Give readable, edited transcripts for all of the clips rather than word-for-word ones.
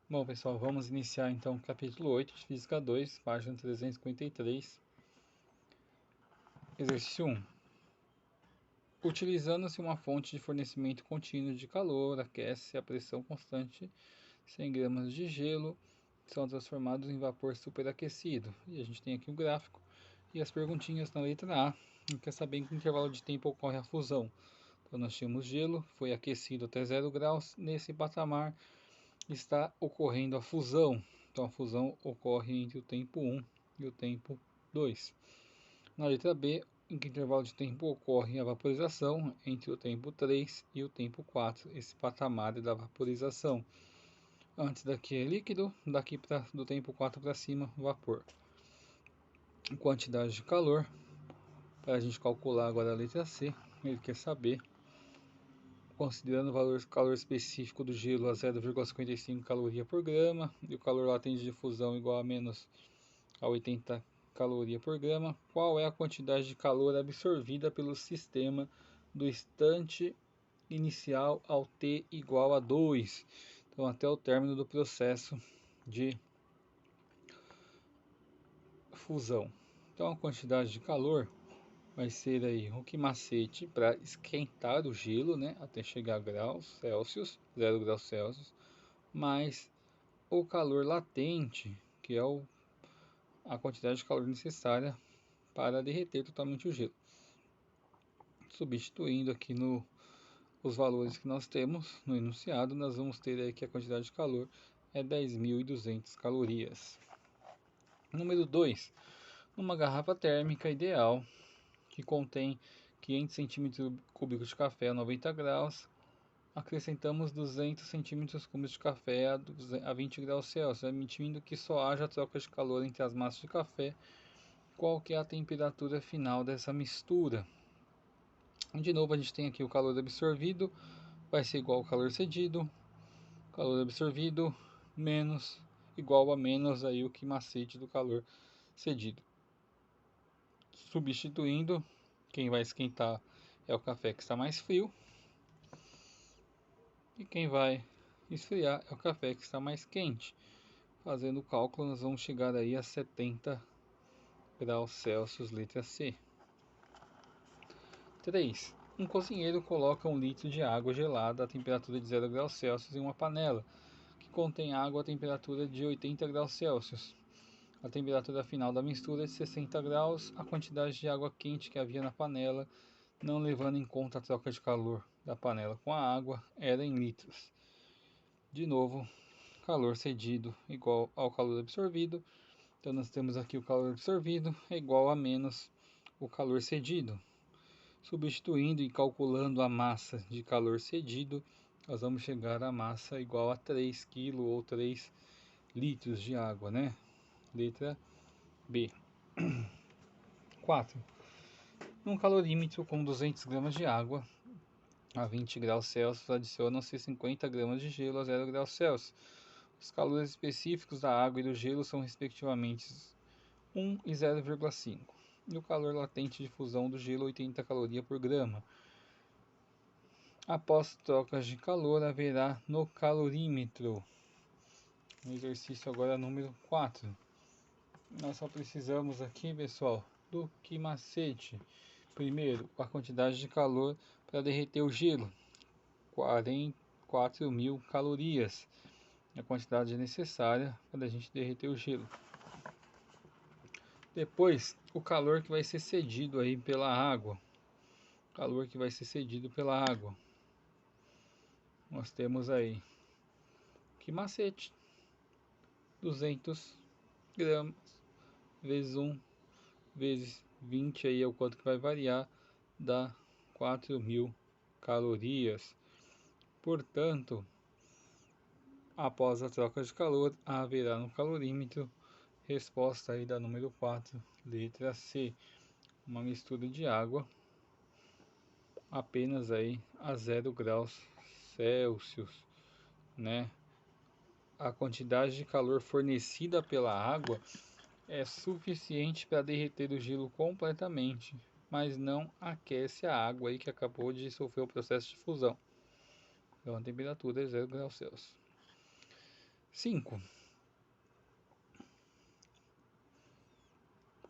Bom, pessoal, vamos iniciar então o capítulo 8 de Física 2, página 353. Exercício 1. Utilizando-se uma fonte de fornecimento contínuo de calor, aquece a pressão constante, 100 gramas de gelo são transformados em vapor superaquecido. E a gente tem aqui um gráfico e as perguntinhas na letra A. Quer saber em que intervalo de tempo ocorre a fusão. Então nós tínhamos gelo, foi aquecido até 0 graus, nesse patamar está ocorrendo a fusão. Então a fusão ocorre entre o tempo 1 e o tempo 2. Na letra B, em que intervalo de tempo ocorre a vaporização? Entre o tempo 3 e o tempo 4. Esse patamar é da vaporização. Antes daqui é líquido, do tempo 4 para cima, vapor. Quantidade de calor. Para a gente calcular agora a letra C, ele quer saber, considerando o calor específico do gelo a 0,55 caloria por grama e o calor latente de fusão igual a menos a 80 caloria por grama, qual é a quantidade de calor absorvida pelo sistema do instante inicial ao T igual a 2, então até o término do processo de fusão. Então a quantidade de calor vai ser aí o que macete para esquentar o gelo, né, até chegar a graus Celsius, 0 graus Celsius, mais o calor latente, que é a quantidade de calor necessária para derreter totalmente o gelo. Substituindo aqui os valores que nós temos no enunciado, nós vamos ter aí que a quantidade de calor é 10.200 calorias. Número 2. Numa garrafa térmica ideal, que contém 500 cm3 de café a 90 graus, acrescentamos 200 cm3 de café a 20 graus Celsius, admitindo que só haja troca de calor entre as massas de café. Qual que é a temperatura final dessa mistura? De novo, a gente tem aqui o calor absorvido, vai ser igual ao calor cedido, calor absorvido menos igual a menos aí o que macete do calor cedido. Substituindo, quem vai esquentar é o café que está mais frio e quem vai esfriar é o café que está mais quente. Fazendo o cálculo, nós vamos chegar aí a 70 graus Celsius, letra C. 3. Um cozinheiro coloca 1 litro de água gelada a temperatura de 0 graus Celsius em uma panela que contém água a temperatura de 80 graus Celsius. A temperatura final da mistura é de 60 graus. A quantidade de água quente que havia na panela, não levando em conta a troca de calor da panela com a água, era em litros. De novo, calor cedido igual ao calor absorvido. Então nós temos aqui o calor absorvido é igual a menos o calor cedido. Substituindo e calculando a massa de calor cedido, nós vamos chegar a massa igual a 3 kg ou 3 litros de água, né? Letra B. 4. Num calorímetro com 200 gramas de água a 20 graus Celsius, adicionam-se 50 gramas de gelo a 0 graus Celsius. Os calores específicos da água e do gelo são respectivamente 1 e 0,5. E o calor latente de fusão do gelo 80 calorias por grama. Após trocas de calor, haverá no calorímetro. No exercício agora número 4. Nós só precisamos aqui, pessoal, do que macete. Primeiro, a quantidade de calor para derreter o gelo. 44.000 calorias. A quantidade necessária para a gente derreter o gelo. Depois, o calor que vai ser cedido aí pela água. Calor que vai ser cedido pela água. Nós temos aí que macete. 200 gramas vezes 1 vezes 20 aí é o quanto que vai variar, dá 4.000 calorias. Portanto, após a troca de calor, haverá no calorímetro, resposta aí da número 4, letra C, uma mistura de água apenas aí a 0 graus Celsius, né? A quantidade de calor fornecida pela água é suficiente para derreter o gelo completamente, mas não aquece a água aí que acabou de sofrer o processo de fusão. Então a temperatura é 0 graus Celsius. 5.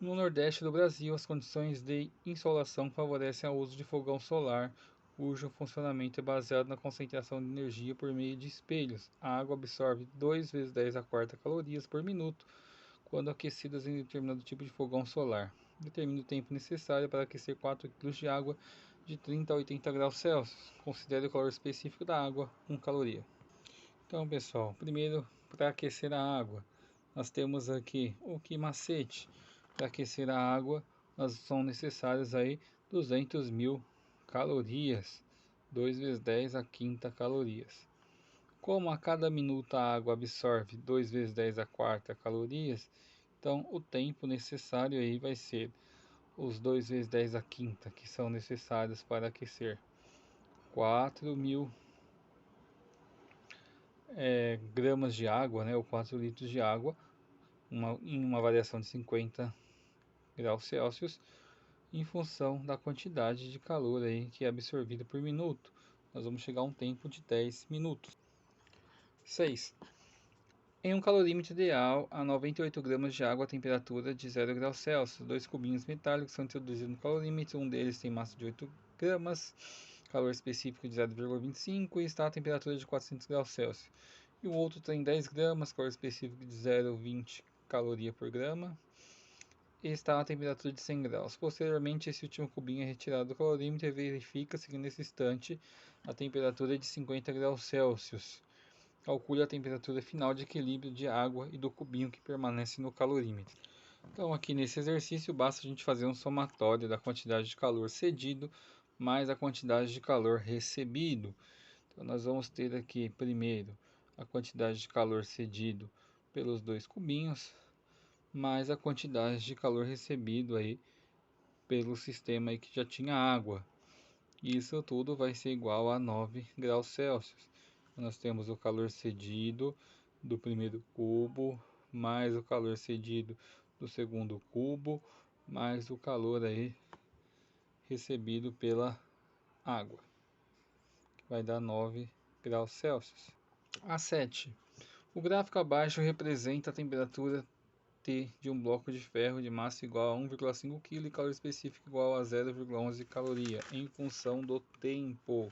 No Nordeste do Brasil, as condições de insolação favorecem o uso de fogão solar, cujo funcionamento é baseado na concentração de energia por meio de espelhos. A água absorve 2 vezes 10 a quarta calorias por minuto quando aquecidas em determinado tipo de fogão solar. Determine o tempo necessário para aquecer 4 kg de água de 30 a 80 graus Celsius. Considere o calor específico da água, 1 caloria. Então, pessoal, primeiro, para aquecer a água, nós temos aqui o que macete. Para aquecer a água, são necessárias aí 200.000 calorias, 2 vezes 10 a quinta calorias. Como a cada minuto a água absorve 2 vezes 10 a quarta calorias, então o tempo necessário aí vai ser os 2 vezes 10 a quinta, que são necessários para aquecer 4.000 gramas de água, né, ou 4 litros de água, em uma variação de 50 graus Celsius, em função da quantidade de calor aí que é absorvida por minuto. Nós vamos chegar a um tempo de 10 minutos. 6. Em um calorímetro ideal, a 98 gramas de água a temperatura de 0 graus Celsius. 2 cubinhos metálicos são introduzidos no calorímetro, um deles tem massa de 8 gramas, calor específico de 0,25 e está a temperatura de 400 graus Celsius. E o outro tem 10 gramas, calor específico de 0,20 caloria por grama, e está a temperatura de 100 graus. Posteriormente, esse último cubinho é retirado do calorímetro e verifica-se que nesse instante a temperatura é de 50 graus Celsius. Calcule a temperatura final de equilíbrio de água e do cubinho que permanece no calorímetro. Então, aqui nesse exercício, basta a gente fazer um somatório da quantidade de calor cedido mais a quantidade de calor recebido. Então, nós vamos ter aqui, primeiro, a quantidade de calor cedido pelos 2 cubinhos, mais a quantidade de calor recebido aí pelo sistema aí que já tinha água. Isso tudo vai ser igual a 9 graus Celsius. Nós temos o calor cedido do primeiro cubo, mais o calor cedido do segundo cubo, mais o calor aí recebido pela água, que vai dar 9 graus Celsius. A 7. O gráfico abaixo representa a temperatura T de um bloco de ferro de massa igual a 1,5 kg e calor específico igual a 0,11 caloria, em função do tempo.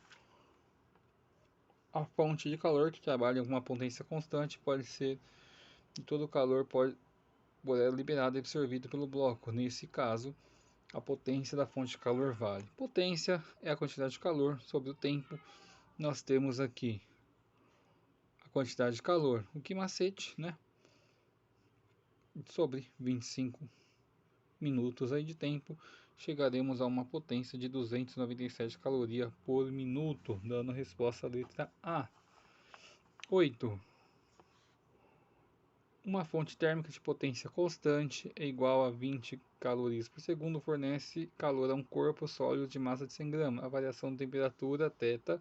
A fonte de calor que trabalha com uma potência constante pode ser e todo o calor poder liberado e absorvido pelo bloco. Nesse caso, a potência da fonte de calor vale. Potência é a quantidade de calor sobre o tempo. Nós temos aqui a quantidade de calor, o que macete, né? Sobre 25 minutos aí de tempo, chegaremos a uma potência de 297 calorias por minuto, dando a resposta à letra A. 8. Uma fonte térmica de potência constante é igual a 20 calorias por segundo, fornece calor a um corpo sólido de massa de 100 gramas. A variação de temperatura θ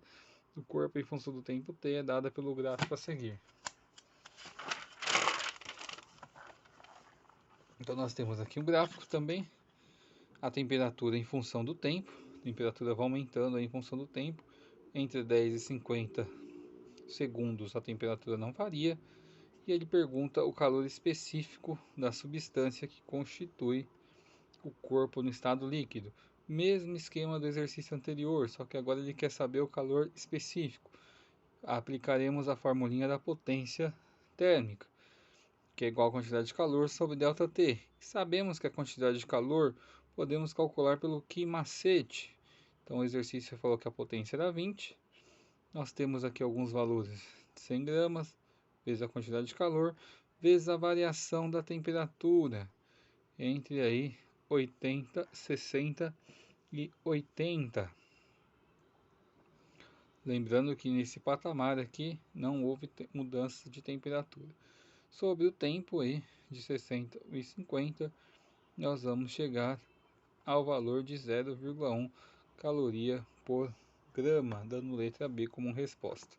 do corpo em função do tempo t é dada pelo gráfico a seguir. Então nós temos aqui um gráfico também, a temperatura em função do tempo, a temperatura vai aumentando em função do tempo, entre 10 e 50 segundos a temperatura não varia, e ele pergunta o calor específico da substância que constitui o corpo no estado líquido. Mesmo esquema do exercício anterior, só que agora ele quer saber o calor específico. Aplicaremos a formulinha da potência térmica, que é igual a quantidade de calor sobre ΔT. Sabemos que a quantidade de calor podemos calcular pelo Q macete. Então o exercício falou que a potência era 20. Nós temos aqui alguns valores de 100 gramas, vezes a quantidade de calor, vezes a variação da temperatura, entre aí 80, 60 e 80. Lembrando que nesse patamar aqui não houve mudança de temperatura. Sobre o tempo aí de 60 e 50, nós vamos chegar ao valor de 0,1 caloria por grama, dando letra B como resposta.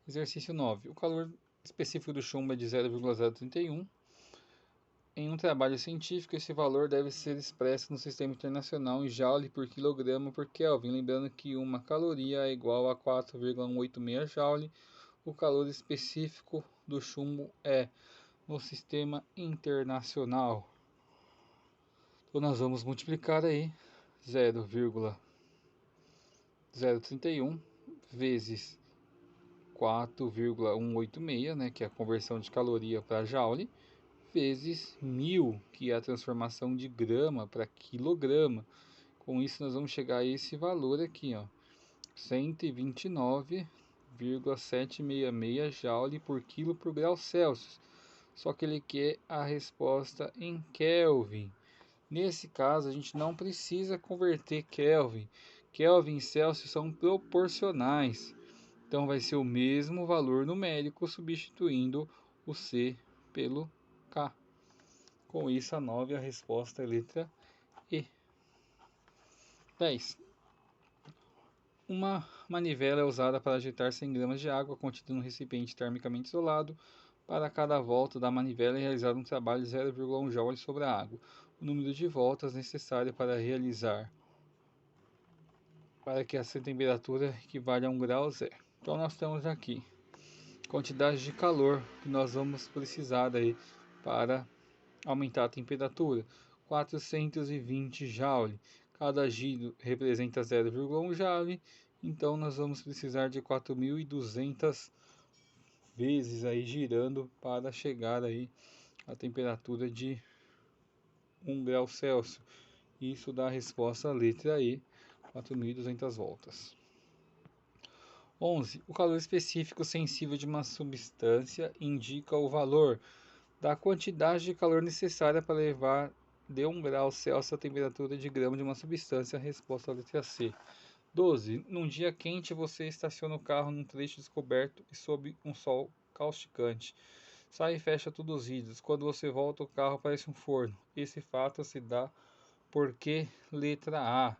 Exercício 9. O calor específico do chumbo é de 0,031. Em um trabalho científico, esse valor deve ser expresso no sistema internacional em joule por quilograma por Kelvin, lembrando que uma caloria é igual a 4,186 joule. O calor específico do chumbo é no sistema internacional? Então nós vamos multiplicar aí 0,031 vezes 4,186, né, que é a conversão de caloria para joule, vezes 1000, que é a transformação de grama para quilograma. Com isso nós vamos chegar a esse valor aqui, ó, 129,766 joule por quilo por grau Celsius. Só que ele quer a resposta em Kelvin. Nesse caso, a gente não precisa converter Kelvin. Kelvin e Celsius são proporcionais. Então, vai ser o mesmo valor numérico substituindo o C pelo K. Com isso, a 9, a resposta é a letra E. 10. Uma manivela é usada para agitar 100 gramas de água contida num recipiente termicamente isolado. Para cada volta da manivela é realizado um trabalho de 0,1 joule sobre a água. O número de voltas necessário para realizar para que essa temperatura equivalha a 1 grau zero. Então nós temos aqui quantidade de calor que nós vamos precisar aí para aumentar a temperatura. 420 joule. Cada giro representa 0,1 joule. Então nós vamos precisar de 4.200 vezes aí girando para chegar aí a temperatura de 1 grau Celsius. Isso dá a resposta à letra E, 4.200 voltas. 11. O calor específico sensível de uma substância indica o valor da quantidade de calor necessária para levar de 1 grau Celsius a temperatura de grama de uma substância. A resposta à letra C. 12. Num dia quente, você estaciona o carro num trecho descoberto e sob um sol causticante. Sai e fecha todos os vidros. Quando você volta, o carro parece um forno. Esse fato se dá porque, letra A,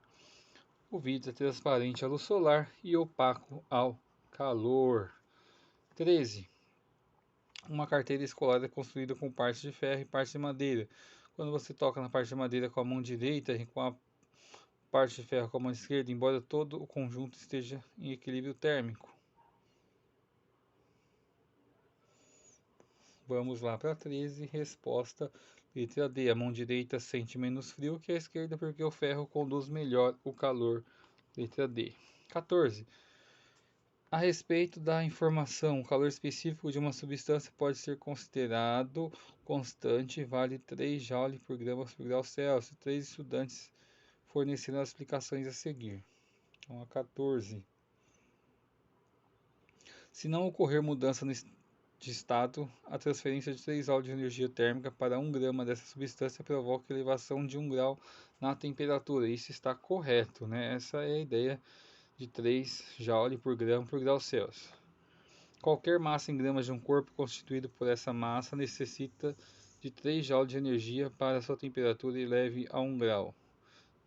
o vidro é transparente à luz solar e opaco ao calor. 13. Uma carteira escolar é construída com partes de ferro e partes de madeira. Quando você toca na parte de madeira com a mão direita e com a parte de ferro com a mão esquerda, embora todo o conjunto esteja em equilíbrio térmico. Vamos lá para 13. Resposta letra D. A mão direita sente menos frio que a esquerda porque o ferro conduz melhor o calor. Letra D. 14. A respeito da informação, o calor específico de uma substância pode ser considerado constante e vale 3 joule por grama por grau Celsius. 3 estudantes forneceram as explicações a seguir. Então, a 14. Se não ocorrer mudança de estado, a transferência de 3 joules de energia térmica para 1 grama dessa substância provoca elevação de 1 grau na temperatura. Isso está correto, né? Essa é a ideia de 3 joule por grau Celsius. Qualquer massa em gramas de um corpo constituído por essa massa necessita de 3 joules de energia para sua temperatura eleve a 1 grau.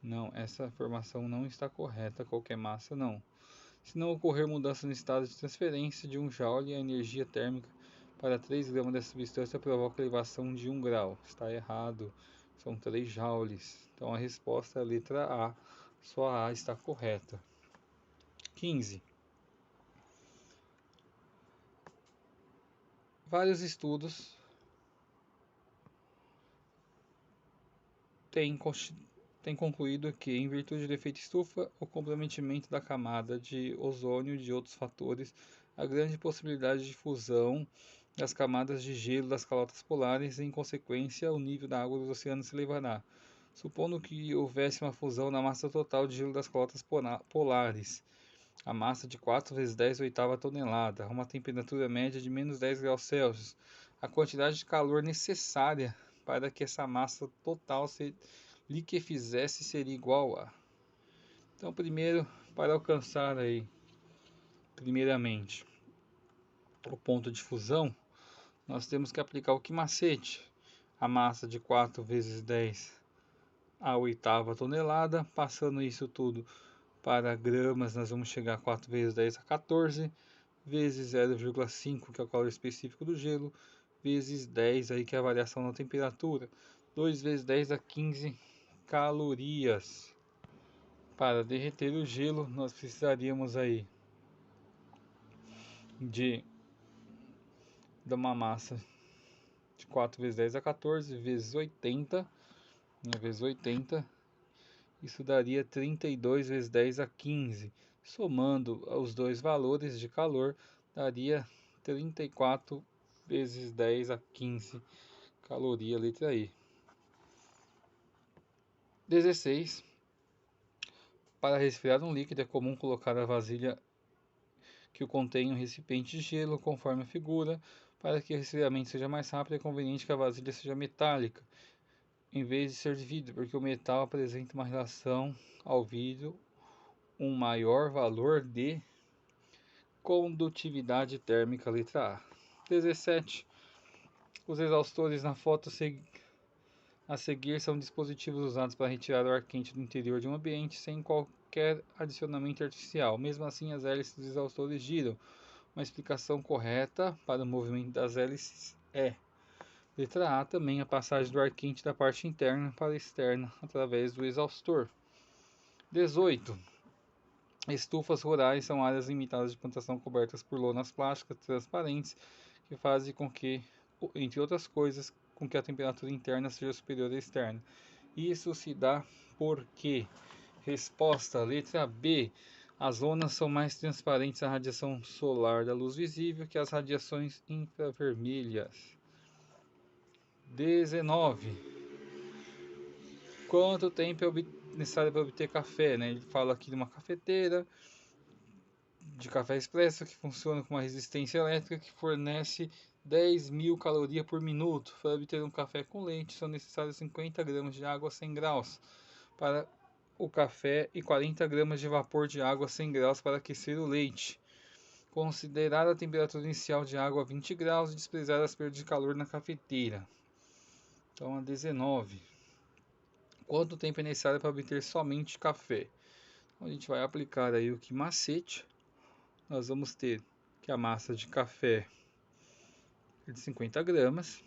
Não, essa informação não está correta, qualquer massa não. Se não ocorrer mudança no estado de transferência de 1 joule, a energia térmica para 3 gramas dessa substância provoca elevação de 1 grau. Está errado, são 3 joules. Então a resposta é a letra A, só a A está correta. 15. Vários estudos têm concluído que, em virtude do efeito estufa, o comprometimento da camada de ozônio e de outros fatores, há grande possibilidade de fusão das camadas de gelo das calotas polares e, em consequência, o nível da água dos oceanos se elevará. Supondo que houvesse uma fusão na massa total de gelo das calotas polares, a massa de 4 vezes 10 oitava tonelada, a uma temperatura média de menos 10 graus Celsius, a quantidade de calor necessária para que essa massa total se liquefizesse seria igual a. Então, primeiro, para alcançar aí, primeiramente, o ponto de fusão, nós temos que aplicar o que macete? A massa de 4 vezes 10 a oitava tonelada, passando isso tudo para gramas, nós vamos chegar a 4 vezes 10 a 14, vezes 0,5, que é o calor específico do gelo, vezes 10, aí, que é a variação da temperatura. 2 vezes 10 a 15 calorias. Para derreter o gelo, nós precisaríamos aí de dá uma massa de 4 vezes 10 a 14, vezes 80, né, vezes 80, isso daria 32 vezes 10 a 15. Somando os dois valores de calor, daria 34 vezes 10 a 15 caloria, letra E. 16. Para resfriar um líquido é comum colocar a vasilha que o contém em um recipiente de gelo, conforme a figura. Para que o resfriamento seja mais rápido, é conveniente que a vasilha seja metálica, em vez de ser de vidro, porque o metal apresenta uma relação ao vidro, um maior valor de condutividade térmica, letra A. 17. Os exaustores na foto a seguir são dispositivos usados para retirar o ar quente do interior de um ambiente sem qualquer adicionamento artificial. Mesmo assim, as hélices dos exaustores giram. Uma explicação correta para o movimento das hélices é: letra A, também a passagem do ar quente da parte interna para a externa através do exaustor. 18. Estufas rurais são áreas limitadas de plantação cobertas por lonas plásticas transparentes que fazem com que, entre outras coisas, com que a temperatura interna seja superior à externa. Isso se dá porque, resposta, letra B, as zonas são mais transparentes à radiação solar da luz visível que as radiações infravermelhas. 19. Quanto tempo é necessário para obter café? Né? Ele fala aqui de uma cafeteira de café expresso que funciona com uma resistência elétrica que fornece 10.000 calorias por minuto. Para obter um café com leite são necessários 50 gramas de água a 100 graus para o café e 40 gramas de vapor de água a 100 graus para aquecer o leite. Considerar a temperatura inicial de água a 20 graus e desprezar as perdas de calor na cafeteira. Então, a 19. Quanto tempo é necessário para obter somente café? Então, a gente vai aplicar aí o que macete. Nós vamos ter que a massa de café é de 50 gramas,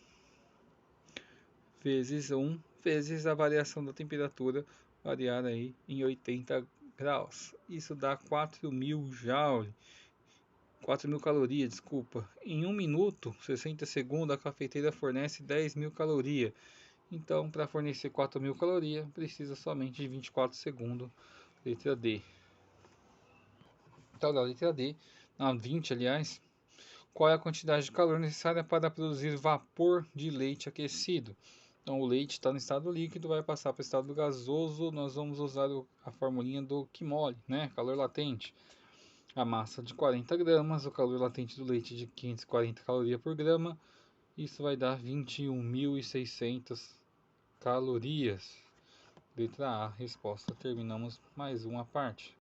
vezes 1, vezes a variação da temperatura, variar aí em 80 graus. Isso dá 4.000 joule, 4.000 calorias, desculpa. Em 1 minuto, 60 segundos, a cafeteira fornece 10.000 calorias. Então, para fornecer 4.000 calorias, precisa somente de 24 segundos. Letra D. Então, da letra D, na 20, aliás, qual é a quantidade de calor necessária para produzir vapor de leite aquecido? Então, o leite está no estado líquido, vai passar para o estado gasoso. Nós vamos usar a formulinha do Quimoli, né? Calor latente. A massa de 40 gramas, o calor latente do leite de 540 calorias por grama. Isso vai dar 21.600 calorias. Letra A, resposta. Terminamos mais uma parte.